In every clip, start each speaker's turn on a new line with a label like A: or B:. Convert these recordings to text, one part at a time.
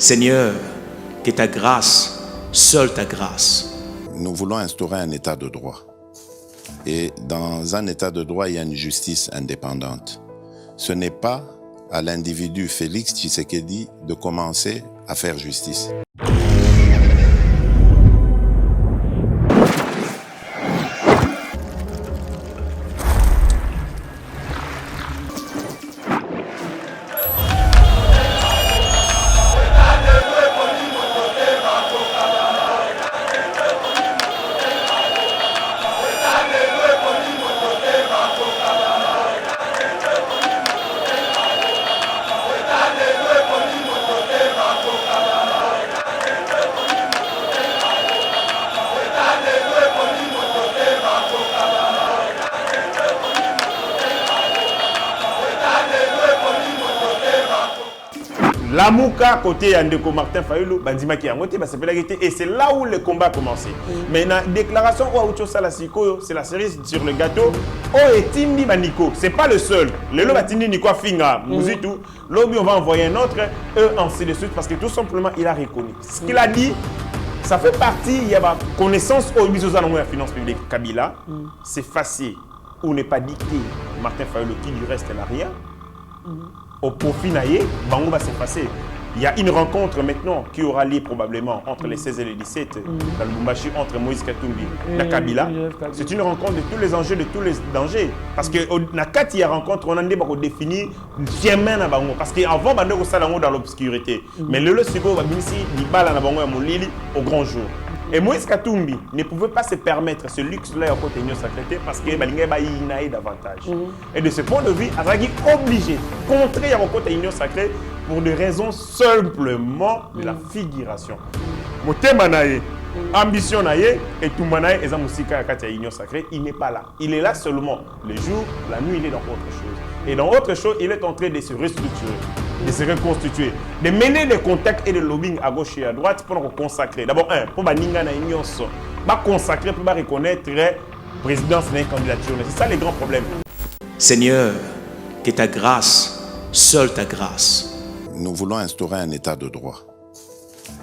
A: Seigneur, que ta grâce, seule ta grâce.
B: Nous voulons instaurer un état de droit. Et dans un état de droit, il y a une justice indépendante. Ce n'est pas à l'individu Félix Tshisekedi de commencer à faire justice.
C: La Mouka, côté Andeko Martin Fayulu, Bandima qui a monté, et c'est là où le combat a commencé. Mais la déclaration c'est la cerise sur le gâteau. Oh, et Tindi Baniko, c'est pas le seul. Le Lobatini Niko Finga, Mouzitou, l'Obi, on va envoyer un autre, eux, ainsi de suite, parce que tout simplement, il a reconnu. Ce qu'il a dit, ça fait partie, il y a ma connaissance au Bisoza dans la finance publique. Kabila, c'est facile, ou n'est pas dicté. Martin Fayulu, qui du reste n'a rien. Au profit naïe, Bango va s'effacer. Il y a une rencontre maintenant qui aura lieu probablement entre les 16 et les 17 dans le Lubumbashi, entre Moïse Katumbi et Kabila. C'est une rencontre de tous les enjeux, de tous les dangers. Parce que dans il y a rencontre, on a défini chemin na Bango. Parce qu'avant, on a dans l'obscurité. Mais le Sigo va au grand jour. Et Moïse Katumbi ne pouvait pas se permettre ce luxe-là au côté de l'Union sacrée parce qu'il y a davantage. Et de ce point de vue, il est obligé de contrer au côté de l'Union sacrée pour des raisons simplement de la figuration. Ambition et tout manaï et Zamusika à l'Union sacrée, il n'est pas là. Il est là seulement le jour, la nuit, il est dans autre chose. Et dans autre chose, il est en train de se restructurer, de se reconstituer, de mener des contacts et des lobbying à gauche et à droite pour nous consacrer. D'abord, pour Baninga na Union, consacrer pour reconnaître la présidence d'une candidature. C'est ça les grands problèmes.
A: Seigneur, que ta grâce, seule ta grâce.
B: Nous voulons instaurer un état de droit.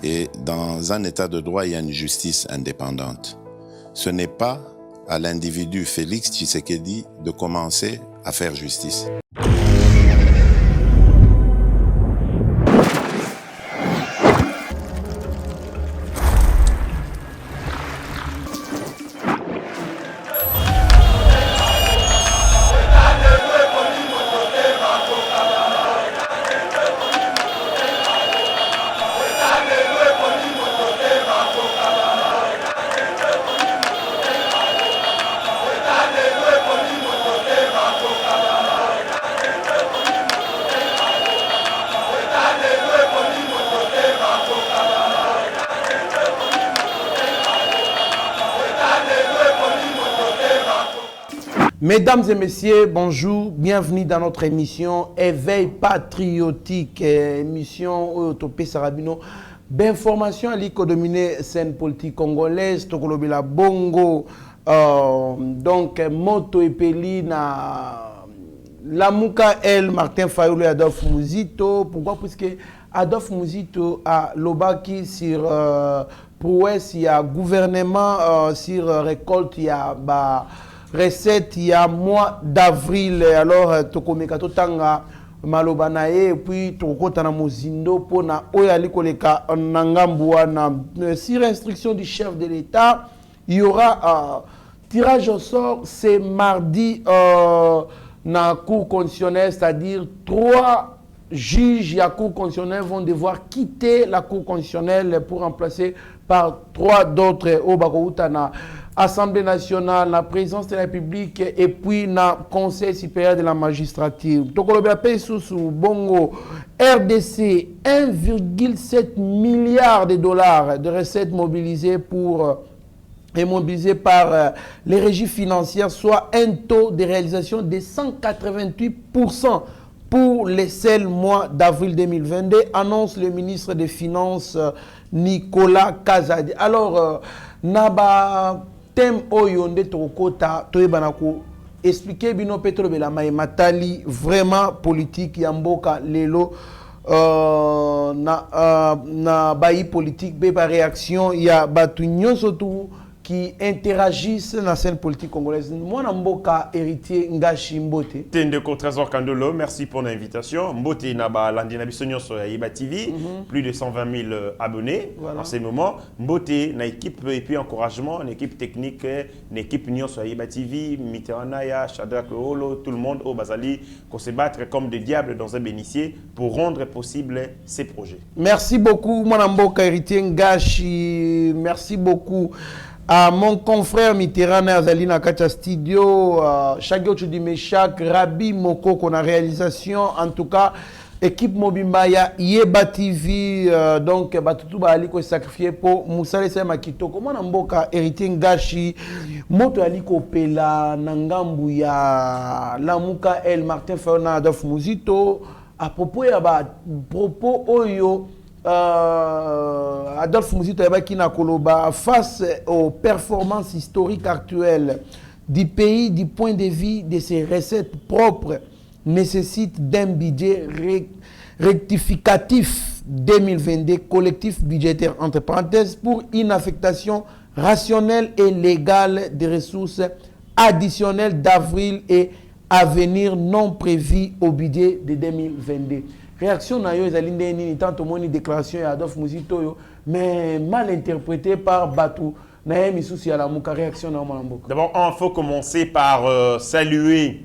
B: Et dans un état de droit, il y a une justice indépendante. Ce n'est pas à l'individu Félix Tshisekedi de commencer à faire justice.
D: Mesdames et messieurs, bonjour, bienvenue dans notre émission Éveil patriotique, émission Autopé Sarabino. D'informations à l'économie scène politique congolaise, Tokolobela Bongo, donc Moto Epeli na Lamouka El, Martin Fayulu et Adolphe Mouzito. Pourquoi? Parce que Adolphe Mouzito a l'obaki sur prouesse, il y a gouvernement, sur récolte, il y a recette il y a mois d'avril. Alors tokomeka totanga malobanaye et puis tokota na mozindo pona oyali koleka nangambwa na sur instruction du chef de l'État. Il y aura tirage au sort, c'est mardi na cour constitutionnelle, c'est-à-dire 3 juges à cour constitutionnelle vont devoir quitter la cour constitutionnelle pour remplacer par 3 d'autres au Bakoutana. Assemblée nationale, la présidence de la République et puis le Conseil supérieur de la magistrature. Bongo, RDC, 1,7 milliard de dollars de recettes mobilisées par les régies financières, soit un taux de réalisation de 188% pour les seuls mois d'avril 2022, annonce le ministre des Finances Nicolas Kazadi. Alors, Naba thème oyonde tokota toyebanako expliquer bino petro bela mai matali vraiment politique ya mboka lelo na bayi politique be ba réaction il y a batu nyonso tout qui interagissent dans la scène politique congolaise. Moi, Mboka, héritier Ngashi Mbote.
C: Tendeko Trésor Kandolo, merci pour l'invitation. Mbote Naba Landina Bissonio sur Yeba TV, plus de 120 000 abonnés en ce moment. Mbote na équipe et puis encouragement, une équipe technique, une équipe Nyon sur Yeba TV, Mitteranaya, Shadrach Holo, tout le monde au Bazali, qu'on se battre comme des diables dans un bénitier pour rendre possible ces projets.
D: Merci beaucoup, moi, Mboka, héritier Ngashi. Merci beaucoup. À mon confrère Mitterrand Azalina Kacha Studio, chaque autre du Meshak, Rabi Moko, qu'on a réalisation, en tout cas, équipe Mobimbaya, Yeba TV, donc, Batutu Aliko sacrifié pour Moussa Lessa Makito. Comment Namboka, héritier Ngashi, Moto Aliko Pela, Nangambu ya Lamuka El Martin Fayona Adolphe Muzito, à propos, il y a propos Oyo. Adolphe Muzito Yabakina Koloba, face aux performances historiques actuelles du pays, du point de vue de ses recettes propres, nécessite d'un budget rectificatif 2022, collectif budgétaire entre parenthèses, pour une affectation rationnelle et légale des ressources additionnelles d'avril et à venir non prévues au budget de 2022. Réaction na yo ezali ndeni tant moni déclaration ya Adolphe Muzito mais mal interprété par Batou na misusi ya la muka réaction na Mboka.
C: D'abord, il faut commencer par saluer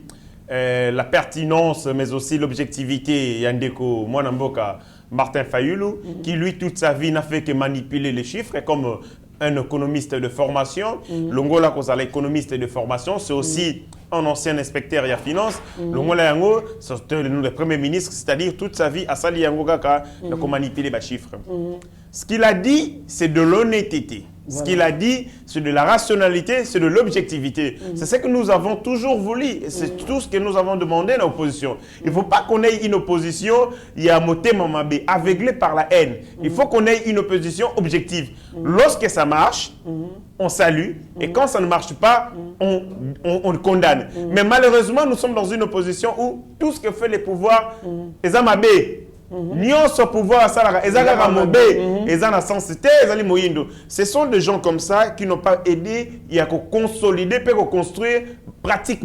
C: la pertinence mais aussi l'objectivité Yandeko Mwanamboka Martin Fayulu qui lui toute sa vie n'a fait que manipuler les chiffres comme un économiste de formation. Longola Kosa l'économiste de formation, c'est aussi un ancien inspecteur de finance. Longola Yango, c'est le premier ministre, c'est-à-dire toute sa vie à Sali Yango Kaka, de manipuler les chiffres. Ce qu'il a dit, c'est de l'honnêteté. Ce qu'il a dit, c'est de la rationalité, c'est de l'objectivité. C'est ce que nous avons toujours voulu. C'est tout ce que nous avons demandé à l'opposition. Il ne faut pas qu'on ait une opposition, il y a Moté Mamabé, aveuglée par la haine. Il faut qu'on ait une opposition objective. Lorsque ça marche, on salue. Et quand ça ne marche pas, on condamne. Mais malheureusement, nous sommes dans une opposition où tout ce que fait les pouvoirs, les Amabé, ce pouvoir, ce sont des gens comme ça qui n'ont pas aidé à consolider, à construire pratique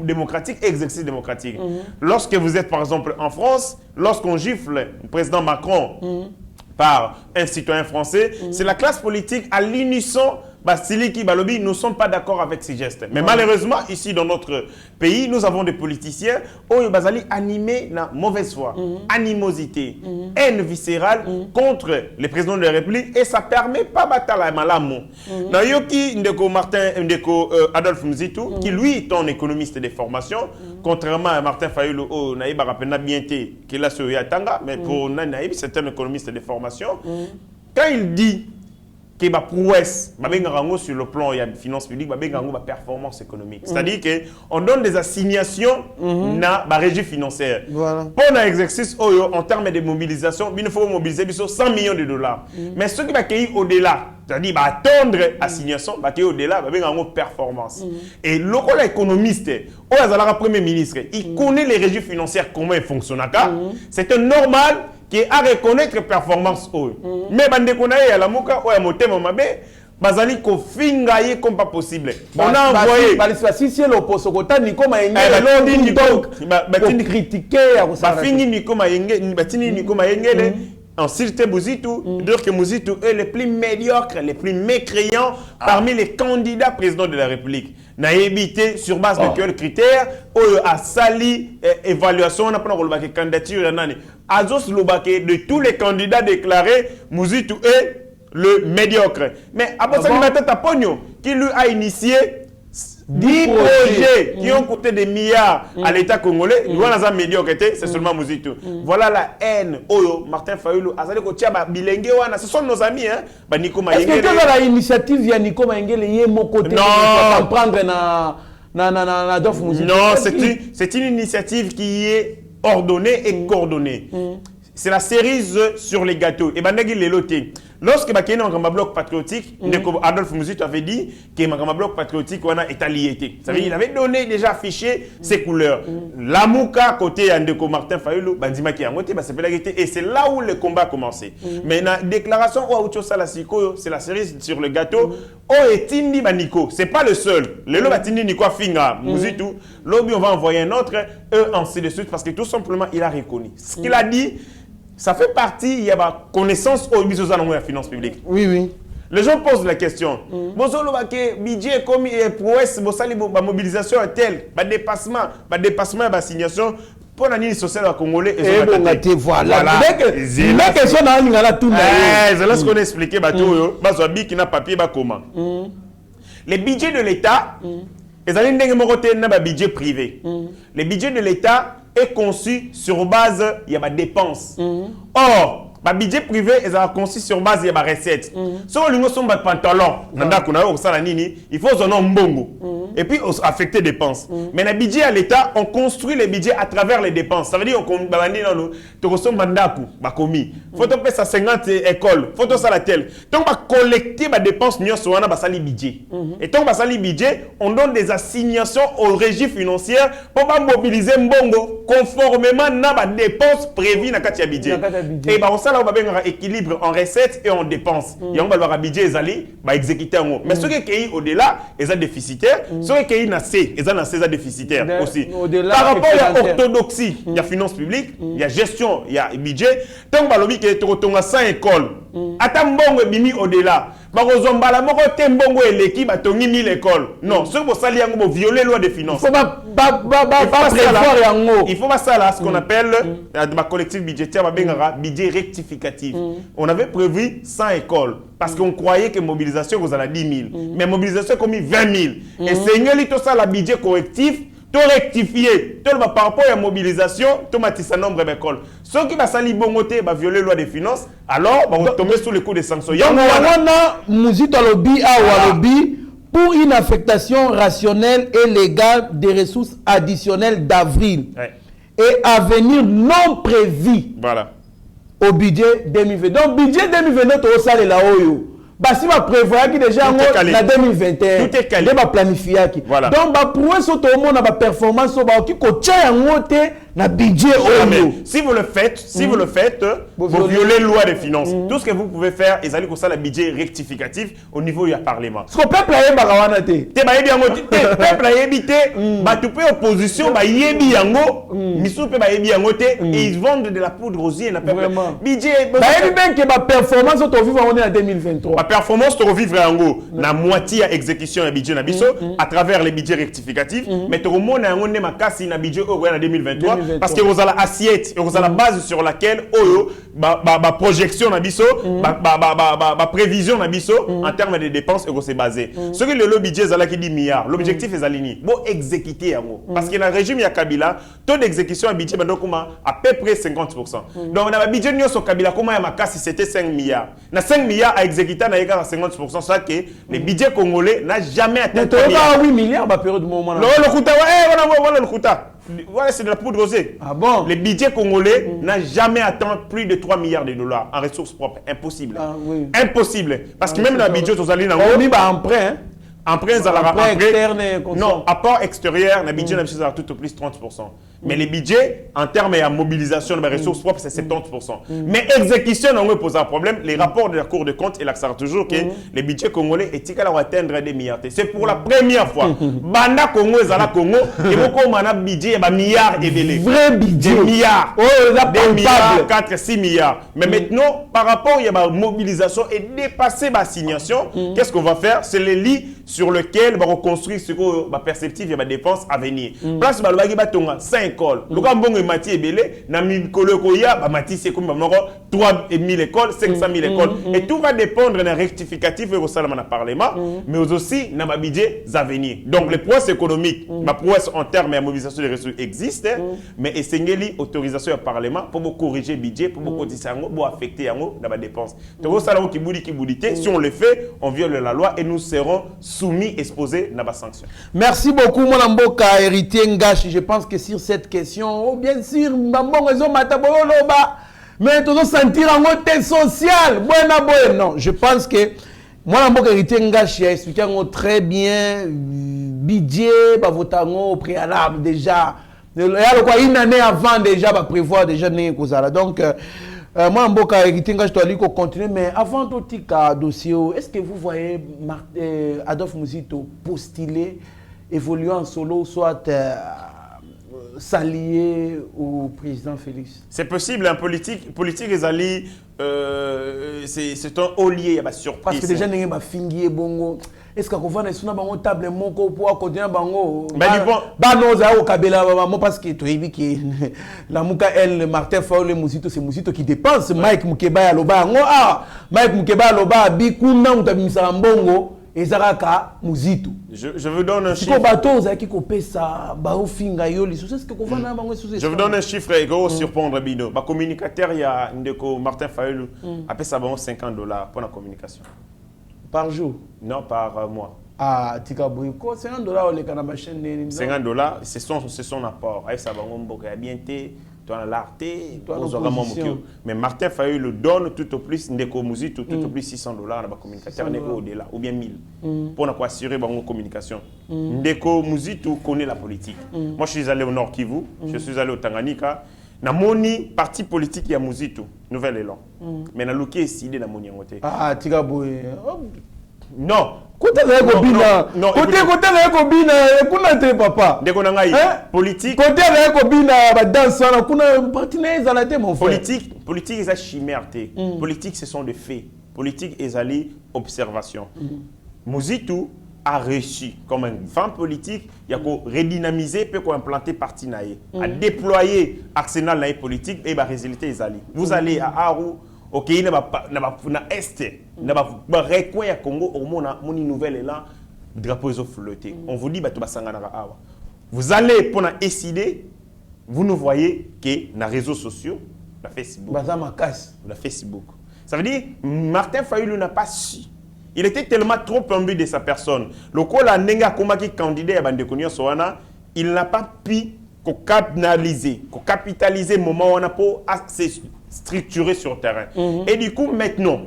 C: démocratique et exercice démocratique. Lorsque vous êtes par exemple en France, lorsqu'on gifle le président Macron par un citoyen français, c'est la classe politique à l'unisson. Basiliki Balobi, nous ne sommes pas d'accord avec ces gestes. Mais malheureusement, ici dans notre pays, nous avons des politiciens qui sont animés de mauvaise foi, animosité, haine viscérale contre les présidents de la République et ça ne permet pas de battre la malamou. Nayoki Ndeko Martin Ndeko Adolphe Muzito, qui lui est un économiste de formation, contrairement à Martin Fayulu, Naïba Rapena Bienté, qui est là sur Yatanga, mais pour Naïb, c'est un économiste de formation. Quand il dit que ma prouesse, sur le plan de la finance publique, la performance économique. C'est-à-dire qu'on donne des assignations dans la régie financière. Voilà. Pour un exercice, en termes de mobilisation, il faut mobiliser 100 millions de dollars. Mais ceux qui vont accueillir au-delà, c'est-à-dire attendre l'assignation, au-delà, il performance. Et le rôle économiste, le Premier ministre, il connaît les régies financières, comment elles fonctionnent. C'est normal qui est à reconnaître performance. Mais bande konaye à la muka ou à moté mamabe bazali ko fingaye comme pas possible. On a envoyé
D: si c'est l'opposé kota ni comme engel donc batini critiquer à ça
C: fini ni comme engel batini ni comme engel en Sirte Muzito, dire que Muzito est le plus médiocre, le plus mécréant parmi les candidats présidents de la République. N'a évité sur base de quels critères, a sali évaluation, on a pas de candidature, Azos Lobake de tous les candidats déclarés, Muzito est le médiocre. Mais après ça, qui lui a initié 10 projets qui ont coûté des milliards à l'État congolais, voilà médiocrité, c'est seulement Muzito. Voilà la haine. Martin Fayulu, ce sont nos amis.
D: Est-ce que l'initiative de Nico Maengele est mon côté pour prendre na Adolphe Muzito?
C: Non, c'est une initiative qui est ordonnée et coordonnée. C'est la cerise sur les gâteaux. Et Bandagi Leloté. lorsque bakene en bloc patriotique, Adolphe Muzito avait dit que le bloc patriotique est allié. Ça veut dire il avait donné déjà affiché ses couleurs. Lamouka côté Andeko Martin Fayulu, bandima qui a monté, et c'est là où le combat a commencé. Mais la déclaration c'est la cerise sur le gâteau. Etindi Baniko, c'est pas le seul. Le Lobatindi Niko Finga, Muzito, Lobby on va envoyer un autre, eux ainsi de suite parce que tout simplement il a reconnu. Ce qu'il a dit, ça fait partie, il y a ma connaissance au biseau de la finance publique.
D: Oui, oui.
C: Les gens posent la question. Bonjour, budget comme prouesse, la mobilisation est telle, dépassement, assignation. Pour l'année sociale congolais,
D: voilà. La question n'a tout.
C: C'est là ce qu'on a expliqué. Qui n'a papier, comment. Les budgets de l'État, ils allaient un budget privé. Les budgets de l'État est conçu sur base, il y a des dépenses. Or, le budget privé est conçu sur base de recettes. Si on a des pantalons, il faut un mbongo. Et puis, affecter les dépenses. Mais le budget à l'État, on construit les budgets à travers les dépenses. Ça veut dire qu'on faut payer 50 écoles, faut faire la telle. Donc, on va collecter les dépenses, nous avons un budget. Et donc, on a budget, on donne des assignations aux régies financières pour mobiliser mbongo conformément à les dépenses prévues dans le budget. Et on a un équilibre en recettes et en dépenses. Et on va avoir un budget exécuté. Mais ceux qui sont au-delà, ils sont déficitaires. Ceux qui sont nassés, ils sont déficitaires aussi. Par rapport à l'orthodoxie, il y a finance publique, il y a gestion, il y a budget. Tant que tu as 100 écoles, attends bon bimi au-delà. Barozombala moko tembongo eleki batongi 1000 écoles. Non, ceux qui sali yango violer loi des finances. Il faut pas ça là ce qu'on appelle ma collectif budgétaire budget rectificatif. On avait prévu 100 écoles parce qu'on croyait que mobilisation vous allez 10 000. Mais mobilisation comme 20 000. Et c'est tout ça la budget correctif. Tout rectifier, tout par rapport à la mobilisation, tout matissa nombre d'écoles. Ceux qui va sali bongoté, va violer la loi des finances, alors va tomber sous le coup des sanctions.
D: Muzito lobby a lobby pour une affectation rationnelle et légale des ressources additionnelles d'avril et à venir non prévues.
C: Voilà.
D: Au budget 2020. Donc budget 2020 au salaire là haut. Si on prévoit qui déjà en 2021,
C: tout est calé.
D: On planifier qui.
C: Voilà.
D: Donc pour eux surtout au monde performance qui coach en na budget.
C: Si vous le faites, vous violez la loi des finances. Tout ce que vous pouvez faire, ils allaient comme ça le budget rectificatif au niveau du Parlement.
D: Ce que peuple a bagawanate.
C: Peuple a évité, tu peux opposition, yebi yango, misu pe yebi yango te, et ils vendent de la poudre aux yeux. Budget.
D: Bien que ma performance au vivre on est en 2023.
C: La performance tu vivre yango na moitié à exécution à budget na biso à travers les budgets rectificatifs, mais tu remontes yango ne makasi na budget au en 2023. Parce que vous avez l'assiette et vous avez la base sur laquelle projection na biso, prévision na biso en termes de dépenses et c'est basé. Ce que le budget zala qui dit milliard, l'objectif est aligné. Bon exécuter yango parce que dans le régime ya Kabila, taux d'exécution à budget à peu près 50%. Donc dans le budget sur Kabila comment ya makasi c'était 5 milliards. Na 5 milliards à exécuter na égard à 50%, ça que le budget congolais n'a jamais atteint
D: 8 milliards ba période moment là.
C: Le kuta voilà le kuta. Voilà, c'est de la poudre rosée.
D: Ah bon?
C: Le budget congolais n'a jamais atteint plus de 3 milliards de dollars en ressources propres. Impossible.
D: Ah, oui.
C: Impossible. Parce que même dans le budget, vous allez dans
D: emprunt.
C: Emprunt
D: externe.
C: Non, apport extérieur, le budget n'a tout au plus 30%. Mais les budgets, en termes de mobilisation de ressources propres, c'est 70%. Mais exécution, on me pose un problème. Les rapports de la Cour de compte, il accélère toujours que les budgets congolais est à atteindre des milliards. C'est pour la première fois. Banda Congo et Zala Congo, et beaucoup de budget, il y a milliards et des
D: vrai budget.
C: Des milliards. Des milliards, 4, 6 milliards. Mais maintenant, par rapport à la mobilisation et dépasser ma assignation, qu'est-ce qu'on va faire? C'est les lits sur lesquels on va reconstruire ce que va perceptif et ma dépense à venir. Place ba lobaki ba tonga 5 écoles. Le cas mbongo mati ebele na mikolo koya ba mati c'est comme 3 000 écoles, 500 000 écoles et tout va dépendre d'un rectificatif et au salama na parlement mais aussi na ma budget à venir. Donc les prouesses économiques, ma prouesse en termes de mobilisation des ressources existent mais essengeli autorisation au parlement pour corriger budget pour cotiser pour affecter yango na ba dépenses. Donc au salama qui boudité, si on le fait, on viole la loi et nous serons soumis, exposés à la sanction.
D: Merci beaucoup, mon amboka héritier Ngashi. Je pense que sur cette question, bien sûr, Mais tu dois sentir un côté social. Non, je pense que moi, je vais expliquer très bien budget, votango au préalable déjà. Une année avant déjà, prévoir déjà. Donc, moi, je dois continuer. Mais avant tout dossier, est-ce que vous voyez Adolphe Muzito postuler, évoluer en solo, soit s'allier au président Félix?
C: C'est possible, en politique les alliés, c'est un haut lié, il y a pas surprise.
D: Parce que déjà, il y a des bongo. Est-ce qu'on va faire une table pour continuer bango? Parce que tu as vu que la Mouka, elle, Martin Fayulu, Muzito, c'est Muzito qui dépense. Mike Mukeba, Loba, Mike Mukeba, Loba, Bikuna, ou Tabimisa Mbongo. Muzito.
C: Je vous donne un chiffre.
D: Je
C: vous donne un chiffre et gros surprendre Bino. Ma communicateur, il y a Martin Fayulu, appelle ça $50 pour la communication.
D: Par jour?
C: Non, par mois.
D: Ah, tika boyko, $50 les canabachens.
C: $50, c'est son apport. Avec ça, on a bien été. Mais Martin Fayulu donne tout au plus Ndeko Muzito tout au plus $600 dans la communication au-delà ou bien 1000 pour assurer la communication. Ndeko Muzito connaît la politique. Moi je suis allé au Nord Kivu, je suis allé au Tanganyika. Na moni parti politique ya Muzito, Nouvel Élan. Mais na luki décidé na moni ngote.
D: Ah tika boy.
C: Non.
D: Côté non. Côté kuna te papa.
C: Ndeko na ngai politique.
D: Côté bina ba danse na kuna partenaire za la te mon frère.
C: Politique est chimère te. Politique ce sont des faits. Politique est allé observation. Muzito a reçu comme un fan politique, il y a qu'à redynamiser peut qu'on implanter parti naïe, à déployer arsenal naïe politique et bah résultat les alliés. Vous allez à Aru. Ok, il y a est, il y a recoin à Congo, au monde mon nouvelle est là, drapeau est flotté. On vous dit bah tu vas s'engager à Awa. Vous allez pour décider, vous nous voyez que dans les réseaux sociaux, la Facebook. La Facebook. Ça veut dire Martin Fayulu n'a pas su. Il était tellement trop imbu de sa personne. Le coup la nenga koma qui candidat à Bandekonio Soana, il n'a pas pu capitaliser le moment où on a pour se structurer sur le terrain. Et du coup, maintenant,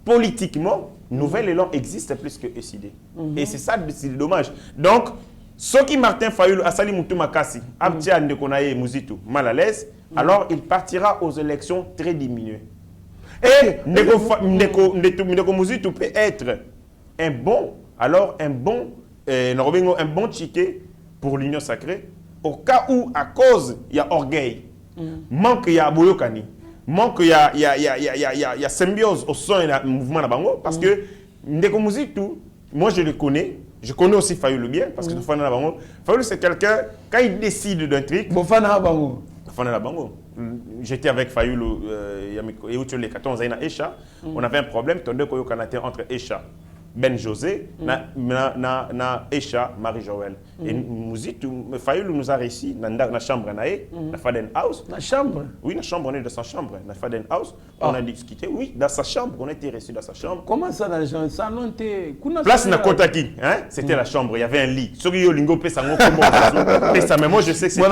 C: politiquement, Nouvel Élan existe plus que ECD. Et c'est ça, c'est dommage. Donc, ce qui Martin Fayulu, Asali Moutou Makassi, Abtia Ndekonaye Muzito, mal à l'aise, alors il partira aux élections très diminuées. Et Ndeko Muzito peut être un bon ticket pour l'Union sacrée, au cas où, à cause, il y a orgueil, manque, il y a boyokani, manque, il y a symbiose au sein du mouvement Nabango, parce que Ndeko Muzito, moi je le connais, je connais aussi Fayulu bien, parce que Fayulu c'est quelqu'un, quand il décide d'un truc, j'étais avec Fayulu et les 14 ans à Esha, on avait un problème, entre Esha, Ben José, na Esha, Marie-Joël. Et Muzito, Fayulu nous a réussi dans la chambre, dans Faden House.
D: La chambre?
C: Oui, la chambre, on est dans sa chambre, dans Faden House. On a discuté, oui, dans sa chambre, on a été reçu dans sa chambre.
D: Comment ça, dans le salon?
C: Place na Kotaki, hein? C'était la chambre, il y avait un lit. Mais moi je sais que c'était.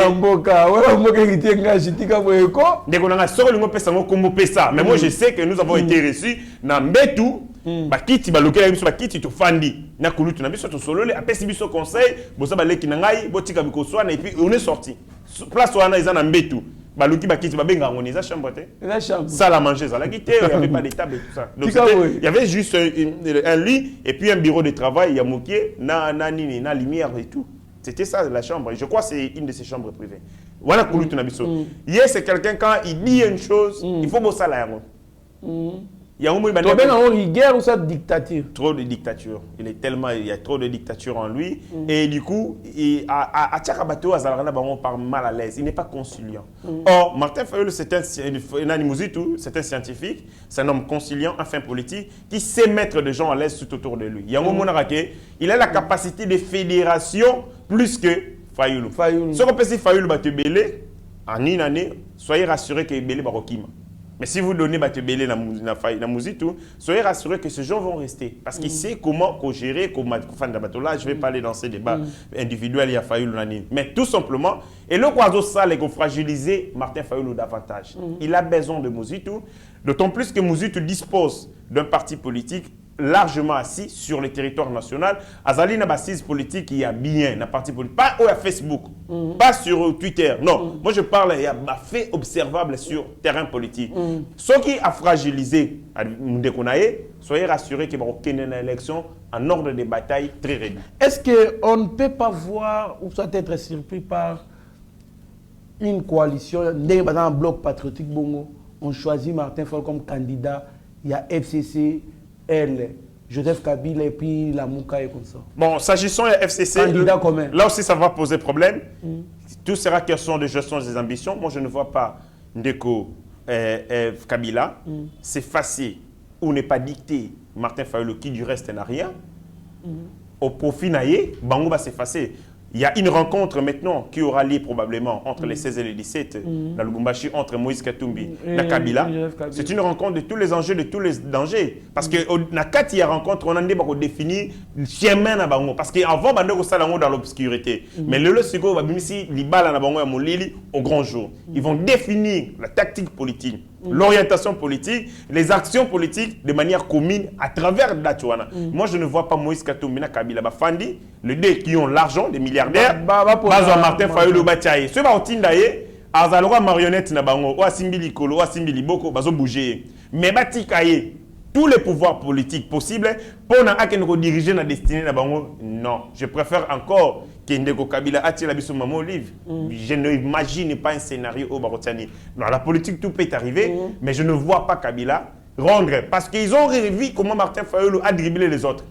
C: Mais moi je sais que nous avons été reçus dans Mbetou. Bakiti balokela biso bakiti to fandi na kulutu na biso to solole apesi biso conseil bosa baleki na ngai botika bikoswana et puis on est sorti place wana eza na Mbetou baluki bakiti babenga ngoni za chambre te
D: la chambre
C: ça la manger ça la guité il y avait pas de table et tout ça donc il y avait juste un lit et puis un bureau de travail il y a moqué na lumière et tout. C'était ça la chambre. Je crois que c'est une de ces chambres privées. Voilà kulutu na biso. Hier c'est quelqu'un quand il dit une chose, il faut bosser la yango. Il y a
D: rigueur ou ça dictature?
C: Trop de dictature. Il y a trop de dictature en lui. Et du coup, à Tchakabato, on parle mal à l'aise. Il n'est pas conciliant. Or, Martin Fayulu, c'est un scientifique, c'est un homme conciliant, un fin politique, qui sait mettre des gens à l'aise tout autour de lui. Il y a un moment il a la capacité de fédération plus que Fayulu. Si on peut si Fayulu va te belé, en une année, soyez rassurés qu'il est belé Barokima. Mais si vous donnez Batebele na Mouzitu, soyez rassurés que ces gens vont rester. Parce qu'ils savent comment gérer, comment faire de bateau. Là, je ne vais pas aller dans ces débats individuels, il y a Fayoulou. Mais tout simplement, et le croiseau sale est fragiliser Martin Fayoulou davantage. Il a besoin de Mouzitu, d'autant plus que Mouzitu dispose d'un parti politique largement assis sur le territoire national. Azali n'a pas assise politique qui a bien dans parti politique. Pas au Facebook, pas sur Twitter. Non, moi je parle, il y a un fait observable sur le terrain politique. Ce qui a fragilisé Moudekonaye, soyez rassurés qu'il va y avoir une élection en ordre de bataille très réduit.
D: Est-ce qu'on ne peut pas voir ou soit être surpris par une coalition, dans un bloc patriotique Bongo, on choisit Martin Fayoulou comme candidat, il y a FCC, Joseph Kabila et puis la Mouka et comme ça.
C: Bon, s'agissant de FCC, là aussi ça va poser problème. Tout sera question de gestion des ambitions. Moi je ne vois pas Ndeko Kabila. C'est facile ou n'est pas dicté Martin Fayoulou qui du reste n'a rien. Au profit naïe, Bango va s'effacer. Il y a une rencontre maintenant qui aura lieu probablement entre les 16 et les 17 dans le Lubumbashi, entre Moïse Katumbi et Kabila. C'est une rencontre de tous les enjeux, de tous les dangers. Parce que dans il y a rencontre, on a défini le chemin na bango. Parce qu'avant, on a dans l'obscurité. Mais le Sigo va ici, au grand jour. Ils vont définir la tactique politique, l'orientation politique, les actions politiques de manière commune à travers Dachouana. Moi, je ne vois pas Moïse Katumbi et Kabila Bafandi, les deux qui ont l'argent, des milliardaires, Martin Fayoulou Batiaye. Ceux qui ont tindaye, azalora marionnette na bango, ou asimbili kolo, ou asimbili boko, bazo bouger. Mais batikaye, tous les pouvoirs politiques possibles pour nous diriger la destinée na bango. Non, je préfère encore que Ndeko Kabila attire la biso maman Olive. Je n'imagine pas un scénario au Barotiani. Dans la politique, tout peut arriver, mais je ne vois pas Kabila rendre. Parce qu'ils ont revu comment Martin Fayoulou a dribblé les autres.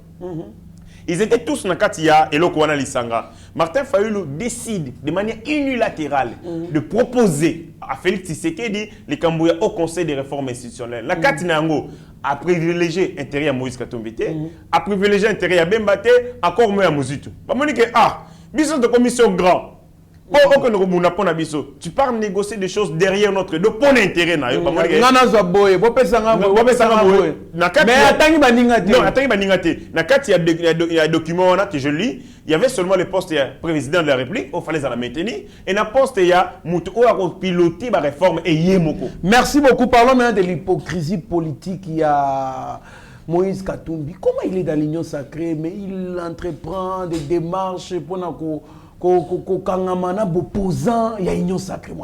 C: Ils étaient tous dans Katia et Lokwana Lisanga. Martin Fayoulou décide de manière unilatérale de proposer à Félix Tshisekedi les Kambouya au Conseil des réformes institutionnelles. La Katinango a privilégié l'intérêt à Moïse Katumbi, a privilégié l'intérêt à Bembate, encore mieux à Mouzitu. Biso de commission grand. Tu pars négocier des choses derrière notre dos pour l'intérêt. Non, il y a un document que je lis. Il y avait seulement le poste de président de la République, il fallait la maintenir. Et dans le poste, il y a piloter la réforme et Yemoko.
D: Merci beaucoup. Parlons maintenant de l'hypocrisie politique. Il y a Moïse Katumbi. Comment il est dans l'Union sacrée, mais il entreprend des démarches pour il y a union sacrée.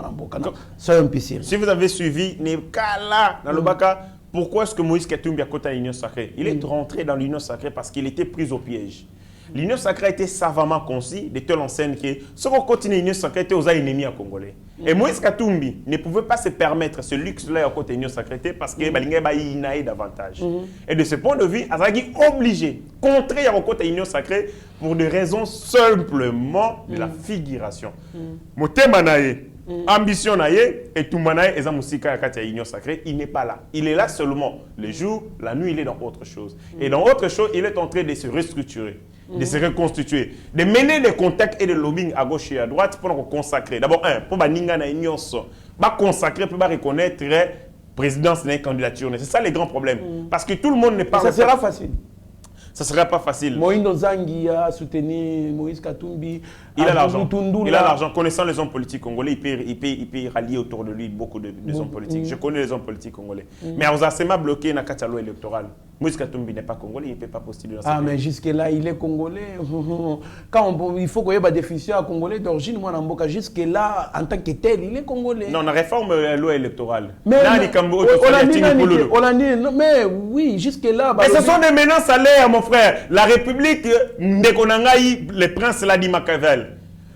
C: Si vous avez suivi Nekala dans le Baka, pourquoi est-ce que Moïse Katumbi a côté l'union sacrée? Il est rentré dans l'union sacrée parce qu'il était pris au piège. L'union sacrée a été savamment conçue de telle enseigne que ce qu'on continue l'union sacrée était aux ennemis à Congolais. Et Moïse Katumbi ne pouvait pas se permettre ce luxe-là à côté de l'union sacrée parce que Balingé Baïnaï davantage. Et de ce point de vue, Azagi obligé, contré à côté de l'union sacrée pour des raisons simplement de la figuration. Motemanaye, ambition naye et tout manaye et zamusika à l'union sacrée, il n'est pas là. Il est là seulement le jour, la nuit, il est dans autre chose. Et dans autre chose, il est en train de se restructurer, de se reconstituer, de mener des contacts et des lobbying à gauche et à droite pour nous consacrer. D'abord, pour Baninga na union, consacrer, pour reconnaître la présidence de candidature. C'est ça les grands problèmes. Parce que tout le monde n'est pas.
D: Ça sera facile.
C: Ça ne sera pas facile.
D: Moïse Zangi a soutenu Moïse Katumbi.
C: Il a l'argent. Il a l'argent. Connaissant les hommes politiques congolais, il peut rallier autour de lui beaucoup de hommes politiques. Je connais les hommes politiques congolais. Mais on a seulement bloqué dans la loi électorale. Moïse Katumbi n'est pas congolais, il ne peut pas postuler dans cette
D: mais jusque-là, il est congolais. Quand il faut qu'il y ait des déficients congolais d'origine, moi, jusque-là, en tant que tel, il est congolais.
C: Non, la réforme de la loi électorale.
D: Mais oui, jusque-là.
C: Mais ce sont des menaces à l'air, mon frère. La République, le prince l'a dit Machiavel.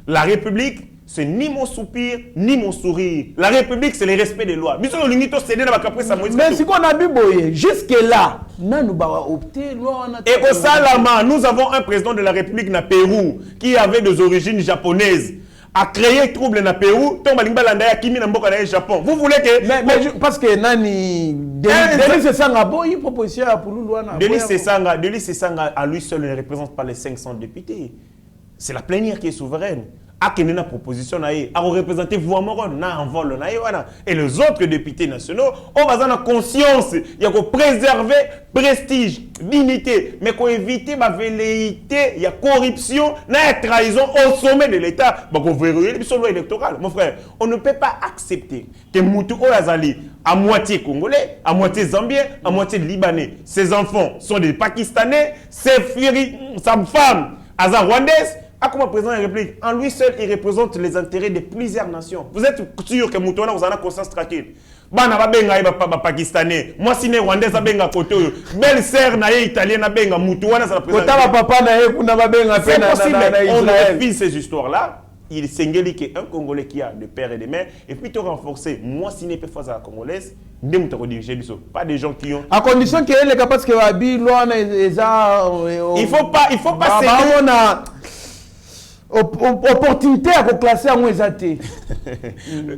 C: La République, c'est ni mon soupir, ni mon sourire. La République, c'est le respect des lois. Mais
D: si on a vu jusque-là, nous avons opté.
C: Et au Salama, nous avons un président de la République na Pérou qui avait des origines japonaises. A créé trouble na Pérou, Japon. Vous voulez que...
D: Mais parce que Nani... Delis Sesanga, il proposition pour nous.
C: Delis Sesanga, à lui seul, ne représente pas les 500 députés. C'est la plénière qui est souveraine. a une proposition à représenter voix na envol et les autres députés nationaux ont besoin de conscience il y a préserver prestige dignité mais qu'on éviter ma velléité il y a corruption na trahison au sommet de l'État bah qu'on verrouiller les loi électorale mon frère on ne peut pas accepter que Moutou Oyazali à moitié congolais à moitié zambien à moitié libanais ses enfants sont des pakistanais ses filles sa femme Aza rwandaise. Ah, comme président de la République, en lui seul, il représente les intérêts de plusieurs nations. Vous êtes sûr que Moutouana, vous en avez conscience tranquille. Bana babenga ba pakistanais. Moi si né rwandais abenga koto. Belle sœur na italienne abenga Moutouana ça représente.
D: Kota papa na ye kuna babenga
C: c'est possible. On refuse ces histoires là. Il s'engage qu'un Congolais qui a de père et de mère et puis te renforcer. Moi si n'est pas face à la Congolaise, pas des gens qui ont. À condition qu'il est capable que il faut pas
D: opportunité à classer à moins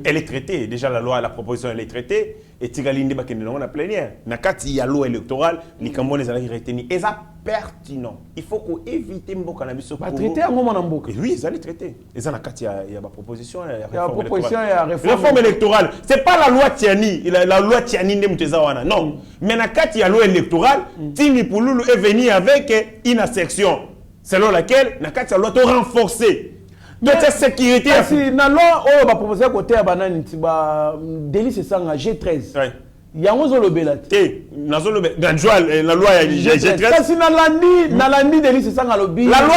C: elle est traitée déjà la proposition elle est traitée et Tigalinde bakende on a plénière nakati ya loi électorale les Camerounais allaient retenir et ça pertinent il faut qu'on évite mboka na biso
D: pas traiter à moment na mboka
C: oui ils allaient traiter et ça nakati ya ba proposition
D: ya proposition ya
C: réforme électorale c'est pas la loi Tiani la loi Tiani ndemteza wana non mais nakati ya loi électorale Tini Pululu est venu avec une section selon laquelle nakati doit renforcer notre sécurité.
D: Si na loi on va proposer côté à banane tiba délit c'est ça G13.
C: Oui.
D: Yango zolobela
C: té nazolobe la loi G13.
D: Ça si na landi délit c'est ça ngalobi.
C: La loi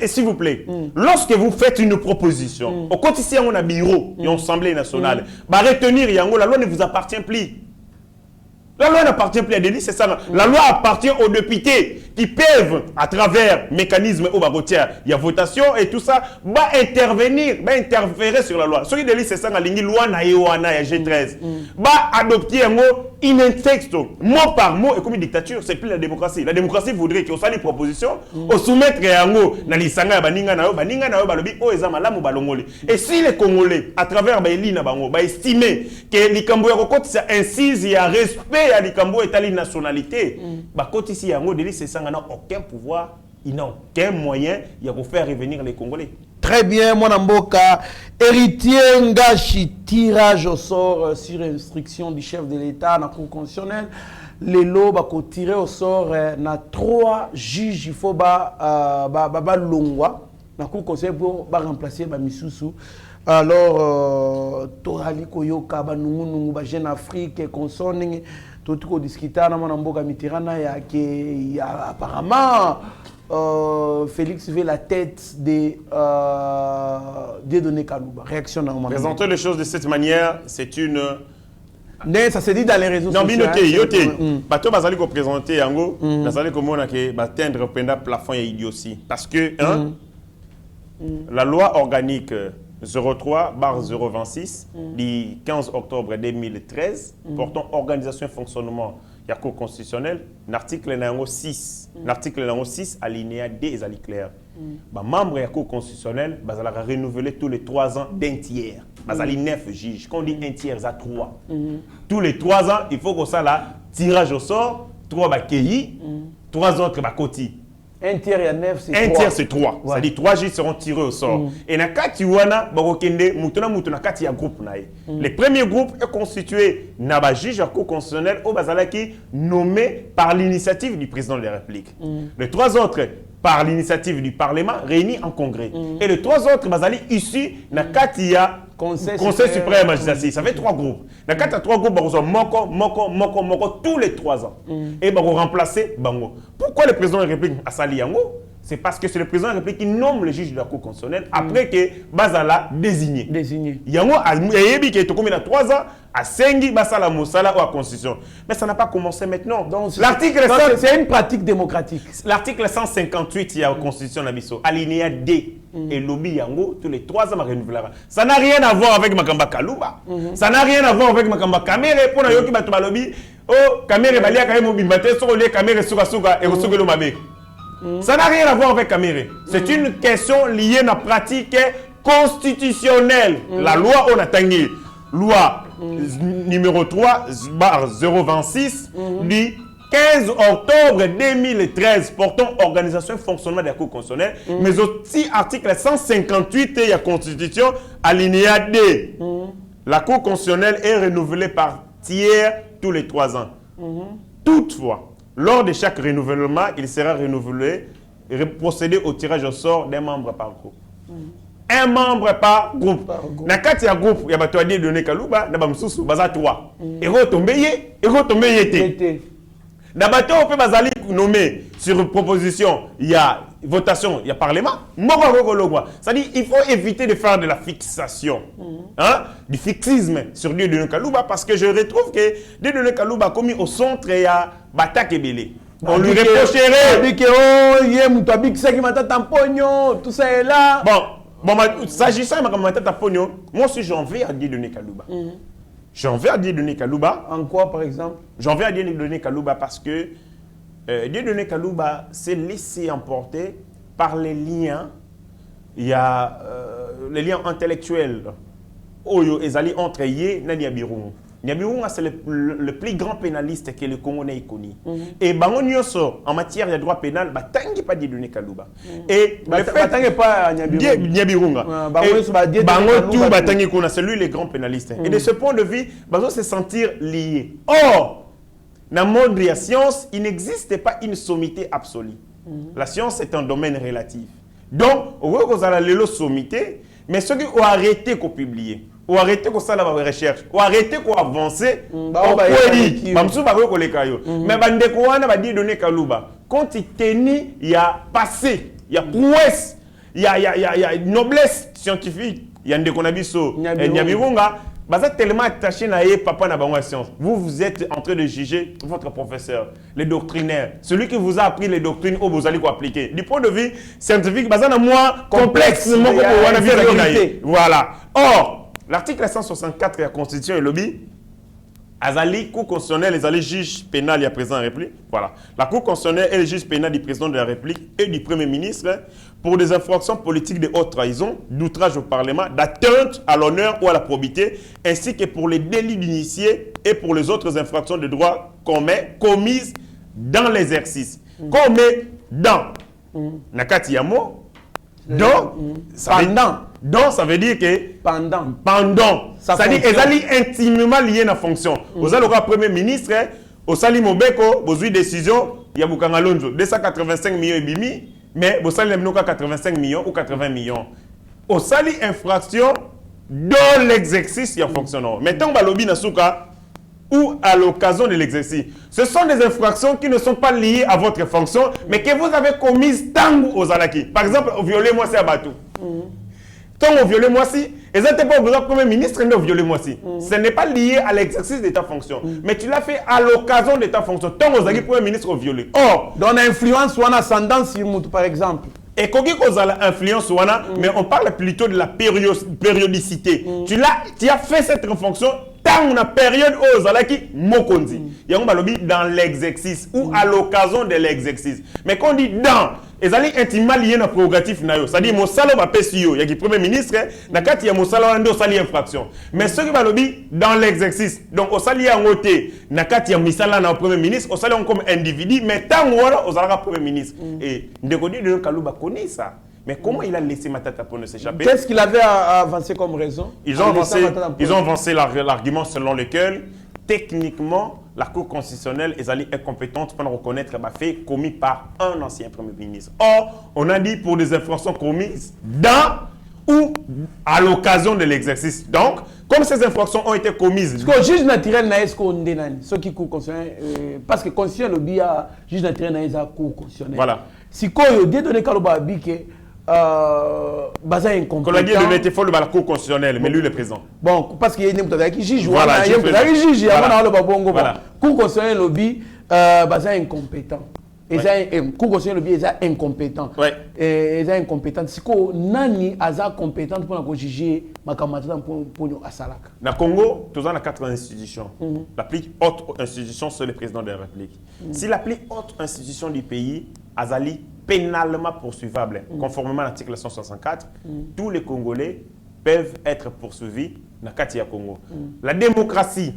C: s'il vous plaît. Lorsque vous faites une proposition au quotidien on a bureau et assemblée nationale, bah retenir yango la loi ne vous appartient plus. La loi n'appartient plus à délit, c'est ça. La loi appartient aux députés qui peuvent, à travers mécanisme au barotière, il y a votation et tout ça, interférer sur la loi. Ce qui est délit, c'est ça, la loi na G13. Adopter un mot, un texte, mot par mot, et comme une dictature, c'est plus la démocratie. La démocratie voudrait qu'on soit les propositions, au soumettre un mot, na lisanga baninga na balobi, ezamala balongoli. Et si les Congolais, à travers Baili estimer que les Cambouais c'est incise, il y a respect à l'Ikambo et à la nationalité, ici, c'est ça, n'a aucun pouvoir, il n'a aucun moyen de faire revenir les Congolais.
D: Très bien, mon amboka. Héritier Ngashi, tirage au sort sur instruction du chef de l'État dans la Cour constitutionnelle. Les lots va tirer au sort na 3 juges, il faut longwa na Cour constitutionnelle pour remplacer Misusu. Alors, Torali Koyoka, Banungu, Jeune Afrique, Consoning, tout ce qu'on discute, Namboka Mitirana, il y a apparemment Félix veut la tête de Dieudonné Kalouba. Réaction normale.
C: Présenter les choses de cette manière, c'est une.
D: Ça se dit dans les réseaux sociaux.
C: Non, bateau bazali ko présenter yango, bazali ko mona ke batendre penda plafond ya idiotie parce que la loi organique 03/026 du 15 octobre 2013 portant organisation et fonctionnement de la Cour constitutionnelle, l'article 6, l'article 6 alinéa D est clair. Membre de la Cour constitutionnelle, va renouveler tous les 3 ans d'un tiers. Bazali 9 juges. Quand on dit un tiers, ça 3. Tous les 3 ans, il faut qu'on ça là tirage au sort, 3 bakéi, 3 autres bakoti.
D: Un tiers et 9, c'est 3.
C: Un tiers, c'est 3. Ouais. C'est-à-dire 3 juges seront tirés au sort. Et na kati wana, bakokende, mutuna kati ya groupe nae. Le premier groupe est constitué na juge à Cour constitutionnelle au bazalaki nommé par l'initiative du président de la République. Les 3 autres par l'initiative du Parlement réunis en congrès. Et les 3 autres bazali issus na kati ya Conseil suprême magistrature. Ça fait 3 groupes. Dans 4 à 3 groupes, moko, tous les 3 ans. Et on remplacer Bango. Pourquoi le président de la République a sali yango? C'est parce que c'est le président de la République qui nomme le juge de la Cour constitutionnelle après que Bazala désigné. Yango a yebi qui est comme il a 3 ans à Sengi Basala Moussala ou à Constitution. Mais ça n'a pas commencé maintenant.
D: L'article c'est une pratique démocratique.
C: L'article 158 il y a la Constitution Nabiso, alinéa D. Et lobby yango tous les 3 ans renouvelé. Ça n'a rien à voir avec Makamba Kalouba. Ça n'a rien à voir avec Makamba Kamere pour na yoki batuba lobby. Oh, Kamere balia kaye mobimate sur les Kamere suka et suka lo mabe. Ça n'a rien à voir avec Kamere. C'est une question liée à la pratique constitutionnelle. La loi on a loi numéro 3/026 du 15 octobre 2013 portant organisation et fonctionnement de la Cour constitutionnelle, mais aussi article 158 de la Constitution, alinéa D. La Cour constitutionnelle est renouvelée par tiers tous les 3 ans. Toutefois, lors de chaque renouvellement, il sera renouvelé et procéder au tirage au sort d'un membre par groupe. Un membre par groupe. Na kati ya groupe, ya bato adi donné Kalouba, na bamsusu baza 3. Ego tombe yete. Na bato ope bazali nommé sur proposition, il y a votation, il y a parlement. C'est-à-dire il faut éviter de faire de la fixation, du fixisme sur Dieudonné Kalouba parce que je retrouve que Dieudonné Kalouba a commis au centre il y a Bata Kebele. On lui reprocherait.
D: Tout ça est là.
C: Bon, s'agissant de Matata Pogno, moi aussi j'en vais à Dieudonné Kalouba. J'en vais à Dieudonné Kalouba.
D: En quoi par exemple?
C: J'en vais à Dieudonné Kalouba parce que Dieudonné Kalouba s'est laissé emporter par les liens. Il y a les liens intellectuels entre Yé et Niabirou. Niabirou, c'est le plus grand pénaliste que le Congo n'ait connu. Et Bangonioso, en matière de droit pénal, Batangi pas Dieudonné Kalouba. Et
D: Batangi pas
C: Niabirou. Batangi Kuna, c'est lui le grand pénaliste. Et de ce point de vue, Bazo se sentir lié. Or, dans le monde de la science, il n'existe pas une sommité absolue. La science est un domaine relatif. Donc, vous avez la sommité, mais ceux qui ont arrêté de publier, ou arrêter qu'on ça la recherche, ou arrêter qu'on avance, mais bande quoi na ba Dieudonné Kalouba. Quand il tenait, il y a passé, il y a prouesse, il y a noblesse scientifique, il y a Ndekonabiso, Niabirunga, baza tellement attaché na papa na bango science. Vous êtes en train de juger votre professeur, le doctrinaire, celui qui vous a appris les doctrines où vous allez quoi appliquer. Du point de vue scientifique, baza na moi complexe, voilà. Or l'article 164 de la Constitution et lobby, Azali, Cour constitutionnelle, les juges pénals, il y a président de la République. Voilà. La Cour constitutionnelle est le juge pénal du président de la République et du Premier ministre pour des infractions politiques de haute trahison, d'outrage au Parlement, d'atteinte à l'honneur ou à la probité, ainsi que pour les délits d'initié et pour les autres infractions de droit commises dans l'exercice. Commis dans Nakati Yamo. Donc, ça veut dire que pendant. C'est-à-dire qu'ils sont intimement liés à la fonction. Vous avez le Premier ministre, au Sali Mobeko, vous avez une décision, il y a 285 millions et demi, mais vous avez 85 millions ou 80 millions. Au Sali infraction, dans l'exercice, il y a fonctionnement. Maintenant, on va lobby Nasuka ou à l'occasion de l'exercice. Ce sont des infractions qui ne sont pas liées à votre fonction, mais que vous avez commises tant aux Alaki. Par exemple, violer moi c'est abattu. Tant on viole moi si, et ça n'était pas le Premier ministre qui a violé moi si. Ce n'est pas lié à l'exercice de ta fonction, mais tu l'as fait à l'occasion de ta fonction. Tant aux Alaki, Premier ministre a violé. Or,
D: dans l'influence ou en ascendant sur Moutou par exemple.
C: Et quand on a l'influence, mais on parle plutôt de la périodicité. Tu as fait cette fonction dans la période où on a Mokondi. Il y a dans l'exercice ou à l'occasion de l'exercice. Mais quand on dit dans, ils allaient intimement liés à la prérogative. C'est-à-dire que mon salaire va payer il y a le Premier ministre, il y a mon salaire dans la infraction. Mais ce qui va dans l'exercice, donc au salaire en côté, il y a mon salaire dans le Premier ministre, au salaire comme individu, mais tant qu'on a le Premier ministre. Et Ndekodi de Kalouba connaît ça. Mais comment il a laissé Matata Ponyo s'échapper?
D: Qu'est-ce qu'il avait avancé comme raison?
C: Ils ont avancé l'argument selon lequel, techniquement, la Cour constitutionnelle est incompétente pour reconnaître un fait commis par un ancien Premier ministre. Or, on a dit pour des infractions commises dans ou à l'occasion de l'exercice. Donc, comme ces infractions ont été commises...
D: Parce que le juge naturel n'a pas condamné ceux qui courent constitutionnel. Parce que le constitutionnel, le juge naturel n'a pas cour constitutionnel.
C: Voilà.
D: Si vous Dieudonné Kalouba que Baza incompétent.
C: Qu'on a dit de mettre folle la Cour constitutionnelle, mais lui le président.
D: Bon, parce qu'il y a un juge.
C: Voilà,
D: il y a un juge. Il y a
C: un
D: Cour constitutionnelle, lobby, Baza incompétent. Et ça, Cour constitutionnelle, lobby, est incompétent. Et est incompétent. Si vous nani aza compétent pour juger makamata pour nous à Salaka.
C: Dans le Congo, nous avons 4 institutions. La plus haute institution, c'est le président de la République. Si la plus haute institution du pays, Azali, pénalement poursuivable, conformément à l'article 164, tous les Congolais peuvent être poursuivis dans Katia Congo. La démocratie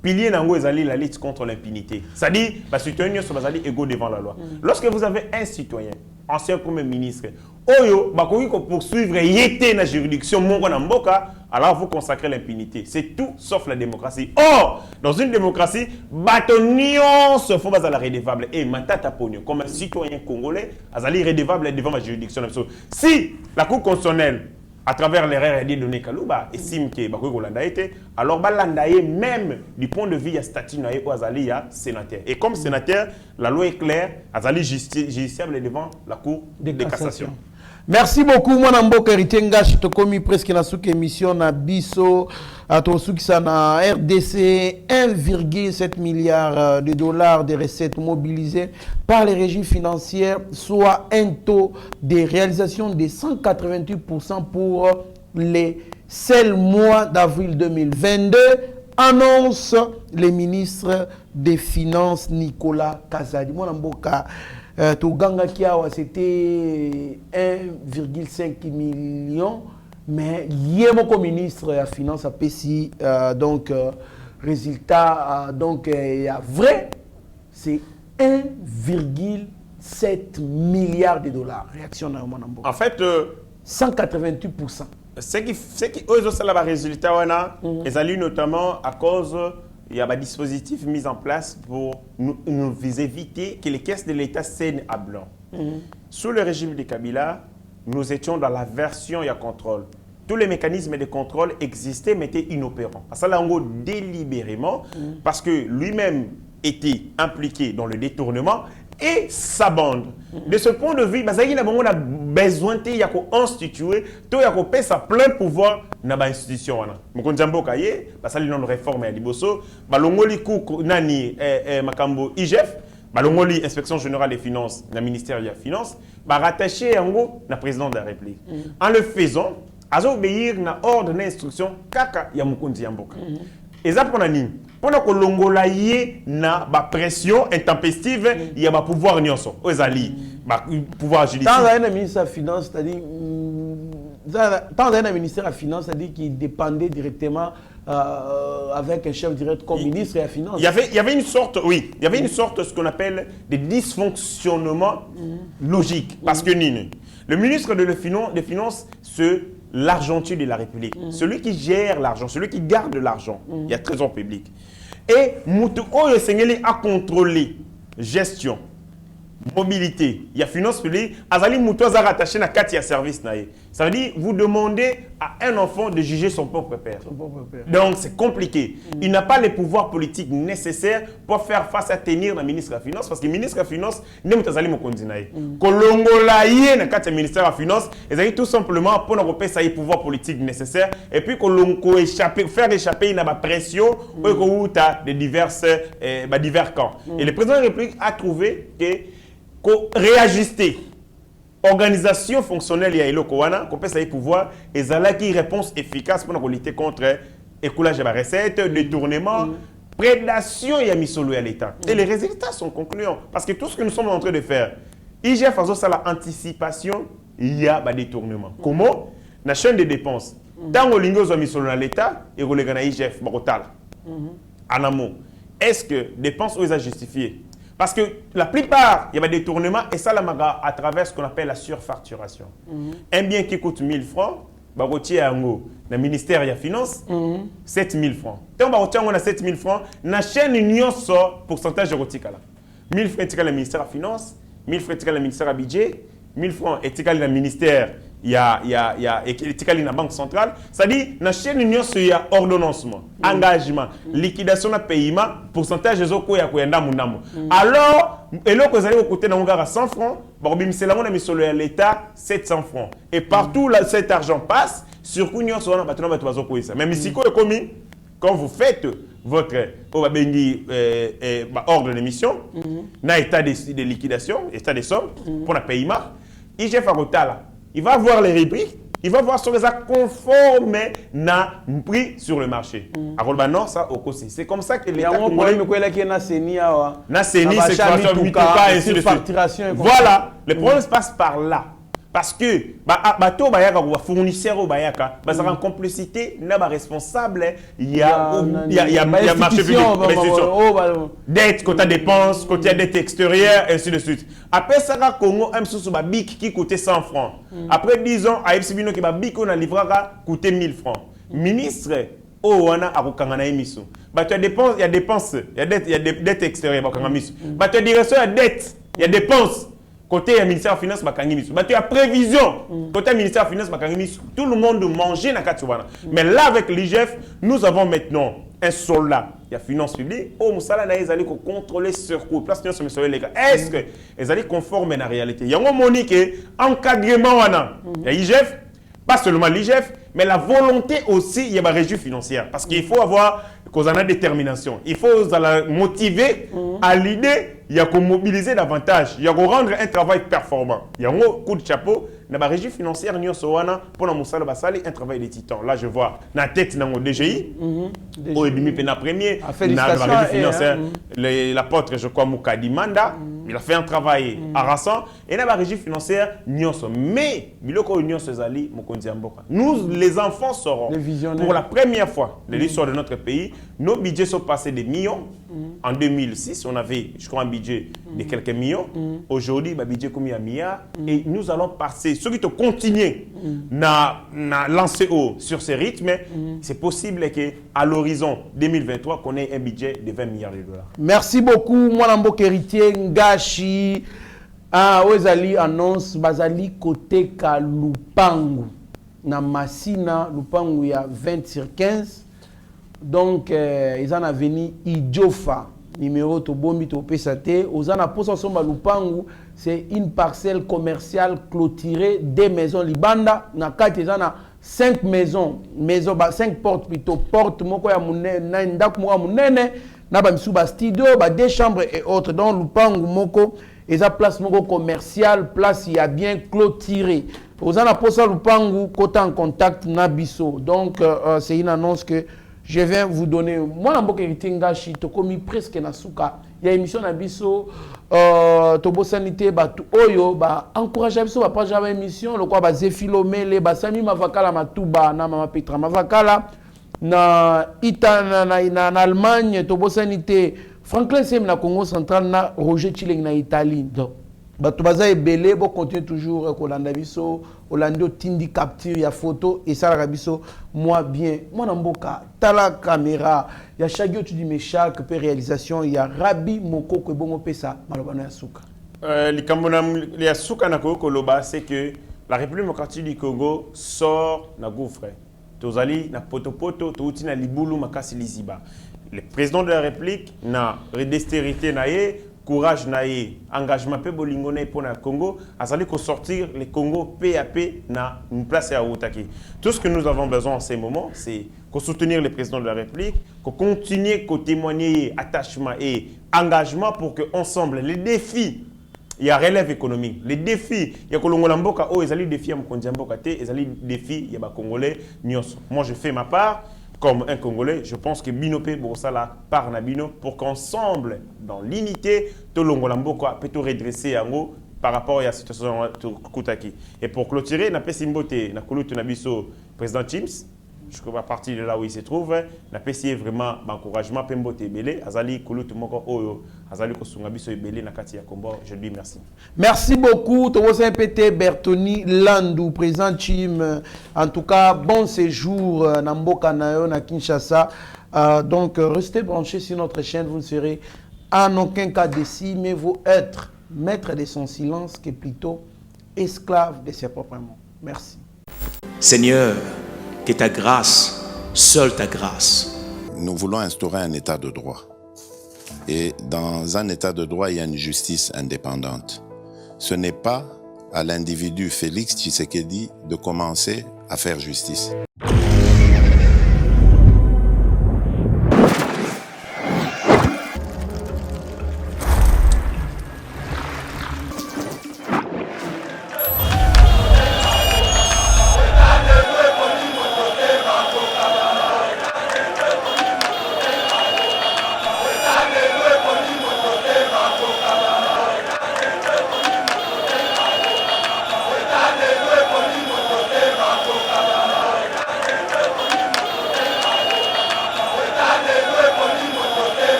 C: pilier nango ezali la lutte contre l'impunité. C'est-à-dire, les citoyens sont égaux devant la loi. Lorsque vous avez un citoyen, ancien premier ministre, Oyo, bakoki ko poursuivre yété na juridiction mongo na mboka, alors vous consacrez l'impunité. C'est tout sauf la démocratie. Or, dans une démocratie, batonion se font bazala redevable. Et matata pognon, comme un citoyen congolais, azali redevable devant ma juridiction. Si la Cour constitutionnelle, à travers l'erreur a dit donné Kalouba, estime que bakoki kolanda été, alors balandaye même du point de vue ya statut na ou azali ya sénateur. Et comme sénateur, la loi est claire, azali justiciable devant la Cour de cassation.
D: Merci beaucoup, mon ambo Keritenga. Je te commis presque na souk émission na biso. À ton souk na RDC, 1,7 milliard de dollars de recettes mobilisées par les régimes financiers, soit un taux de réalisation de 188% pour les seuls mois d'avril 2022, annonce le ministre des Finances Nicolas Kazadi. Mon ambo Toganga Kiawa, c'était 1,5 million, mais hier mon ministre de la Finance a payé donc résultat donc vrai, c'est 1,7 milliard de dollars. Réaction dans mon ambo.
C: En fait,
D: 188%.
C: Ce qui eux aussi là résultat ils allaient notamment à cause il y a des dispositifs mis en place pour nous éviter que les caisses de l'État saignent à blanc. Sous le régime de Kabila, nous étions dans la version il y a contrôle. Tous les mécanismes de contrôle existaient mais étaient inopérants. Ça l'a en délibérément parce que lui-même était impliqué dans le détournement et sa bande. De ce point de vue, on a besoin de instituer, de sa plein pouvoir dans l'institution. Nous avons une réforme à Liboso, IGF, Inspection générale des finances, le ministère des Finances, rattaché à la présidente de la République. En le faisant, à obéir à l'ordre d'instruction, kaka ya Mukonzi Yamboka. Et ça, pour que l'ongola y na ba pression intempestive, il y a ba pouvoir nyonso. Ozali, ba pouvoir judiciaire.
D: Dans un ministère de la Finance, c'est-à-dire dans un ministère de la Finance, c'est-à-dire qu'il dépendait directement avec un chef direct comme ministre de la Finance. Il y
C: avait une sorte, oui, il y avait une sorte ce qu'on appelle des dysfonctionnements logiques. Parce que le ministre des Finances l'argentier de la République, celui qui gère l'argent, celui qui garde l'argent, il y a trésor public. Et Moutou Oyo Sengeli a contrôlé gestion, mobilité, il y a finance publique, Azali Moutou a rattaché à 4 services. Ça veut dire, vous demandez à un enfant de juger son propre père. Donc c'est compliqué. Il n'a pas les pouvoirs politiques nécessaires pour faire face à tenir le ministre de la Finance, parce que le ministre de la Finance n'est pas Azali Mokondinaï. Kolongolaïe na 4 ministère de la Finance, ils tout simplement pour nous repérer les pouvoirs politiques nécessaires et puis faire échapper une pression pour de divers camps. Et le président de la République a trouvé que réajuster organisation fonctionnelle ya iloko wana qu'on peut ça pouvoir et ça qui réponse efficace pour lutter contre écoulage de recettes, détournement, prédation et misolo à l'État. Et les résultats sont concluants parce que tout ce que nous sommes en train de faire, IGF a ça la anticipation, il y a des détournement. Comment la chaîne de dépenses. Dans le lingo zo misolo à l'État et le gana IGF barotal. En amont, est-ce que dépenses ont justifiées? Parce que la plupart, il y a des détournements et ça, à travers ce qu'on appelle la surfacturation. Un bien qui coûte 1000 francs, le ministère des Finances, 7000 francs. Quand on a 7000 francs, la chaîne union sort pourcentage de 1000 francs, le ministère des Finances, 1000 francs, le ministère du Budget, 1000 francs, le ministère il y a la banque centrale, c'est-à-dire la chaîne union il y a ordonnancement, engagement, liquidation de paiement, pourcentage de zoko ya koyenda mundamu. Alors, et là que vous allez au côté d'un 100 francs, c'est la monnaie sur l'État 700 francs. Et partout là cet argent passe, sur union sur un bâtiment de zoko ça. Même si quoi est commis quand vous faites votre ordre d'émission, na état de liquidation, état de somme pour le paiement, IGF a là. Il va voir les rubriques, il va voir si ça conforme na prix sur le marché. Non, ça au côté. C'est comme ça que l'État congolais na CENI, c'est facturation, voilà, le problème se passe par là. Parce que bato bayaka ou fournisseur au bayaka, ça en complicité n'a pas responsable, il y a marché public, dette côté dépenses, côté dette extérieure, ainsi de suite. Après ça Congo un sous bic qui coûtait 100 francs. Après 10 ans à Epsibino qui ba bic on a livré coûter 1000 francs. Ministre oh on a akokangana emisu. Bah tu as dépenses, il y a dépenses, il y a dettes extérieures bakanga misu. Bah tu as direction, il y a dette, il y a dépenses. Côté du ministère des Finances, il y a prévision. Côté du ministère des Finances, tout le monde mangeait dans Katsuwana. Mais là, avec l'IGF, nous avons maintenant un soldat. Il y a finances publiques. Oh, Moussala, ils allaient contrôler ce coût. Est-ce qu'ils allaient conformer à la réalité? Il y a un monique encadrement. Il y a l'IGF, pas seulement l'IGF, mais la volonté aussi, il y a une régie financière. Parce qu'il faut avoir une détermination. Il faut motiver à l'idée, il y a qu'on mobiliser davantage, il y a qu'on rendre un travail performant. Il y a un coup de chapeau, dans la régie financière, nous avons pour la Moussala Bassali un travail de titan. Là, je vois, dans la tête, dans le DGI, au début, dans premier, dans la régie financière, l'apôtre, je crois, Moukadi Manda, il a fait un travail harassant. Et dans la régie financière, nous sommes. Mais, nous, les enfants, saurons, pour la première fois de l'histoire de notre pays, nos budgets sont passés des millions. En 2006, on avait, je crois, un budget de quelques millions. Aujourd'hui, le budget est comme un milliard. Et nous allons passer, ceux qui te continuent à lancer haut sur ces rythmes, c'est possible qu'à l'horizon 2023, qu'on ait un budget de 20 milliards de dollars.
D: Merci beaucoup, moi, héritier Ngashi. Ozali annonce, Bazali côté Kalupangu. Na Massina, Lupangu, il y a 20 sur 15. Donc, ils en ont venu Idjofa, numéro Tobombi Topesate. Ils en ont posé son Lupangu, c'est une parcelle commerciale clôturée des maisons Libanda. Na kati ils en ont 5 maisons, 5 portes plutôt, portes, moko ya munene, ndak moko munene, na ba misuba studio, ba 2 chambres et autres. Donc, Lupangu moko, ils ont place moko commerciale, place il y a bien clôturé. Ils en ont posé Lupangu, côté en contact Nabiso. Donc, c'est une annonce que je viens vous donner. Moi, dans le Ngashi, tu commis presque na souka. Il y a une émission na biso, Tobo Sanité, Oyo, encourage biso, pas jamais émission, le quoi, Zefilomele, Sami Mavakala, Matuba, na Mama Petra Mavakala, na Allemagne, Tobo Sanité, Franklin Sem na Congo central, na Roger Chilling na Italie. Donc, tu vas belé, bon continue toujours Kolanda biso, Olando tindi capture ya photo et ça la biso moi bien. Moi namboka tala caméra, il y a chaque tu dis mais chaque réalisation, il y a Rabi Moko que bon pesa malobana yasuka.
C: Les yasuka na koloba c'est que la République démocratique du Congo sort na gouffre. Tozali na potopoto, touti na libulu makasi liziba. Le président de la République na redestérité naé courage naé engagement pe bolingone pour le Congo azali ko sortir le Congo peu à peu na une place à Otaki. Tout ce que nous avons besoin en ces moments c'est qu'on soutenir le président de la République, qu'on continue à témoigner attachement et engagement pour que ensemble les défis il y a relève économique, les défis il y a kolongola mboka oh ezali défi ya mokonzi mboka te ezali défi ya ba congolais nyonso. Moi je fais ma part comme un Congolais, je pense que Binopé Boursala part na Bino pour qu'ensemble, dans l'unité, tout le monde peut redresser en haut par rapport à la situation de Koutaki. Et pour clôturer, na Pessimbote, na Kouloutou Nabiso, président Chims, je crois à partir de là où il se trouve, na Pessi vraiment encouragement Pembote Belé, Azali Kouloutou Moko Oyo, Azali Kosungabiso Belé na Katia Kombo. Je lui merci.
D: Merci beaucoup, Togo Saint-Pété, Bertoni Landou, président Chim. En tout cas, bon séjour na Mboka Nayo, na Kinshasa. Donc, restez branchés sur notre chaîne, vous ne serez en aucun cas décis, mais vous être maître de son silence, qui est plutôt esclave de ses propres mots. Merci.
A: Seigneur, que ta grâce, seule ta grâce.
B: Nous voulons instaurer un état de droit. Et dans un état de droit, il y a une justice indépendante. Ce n'est pas à l'individu Félix Tshisekedi de commencer à faire justice.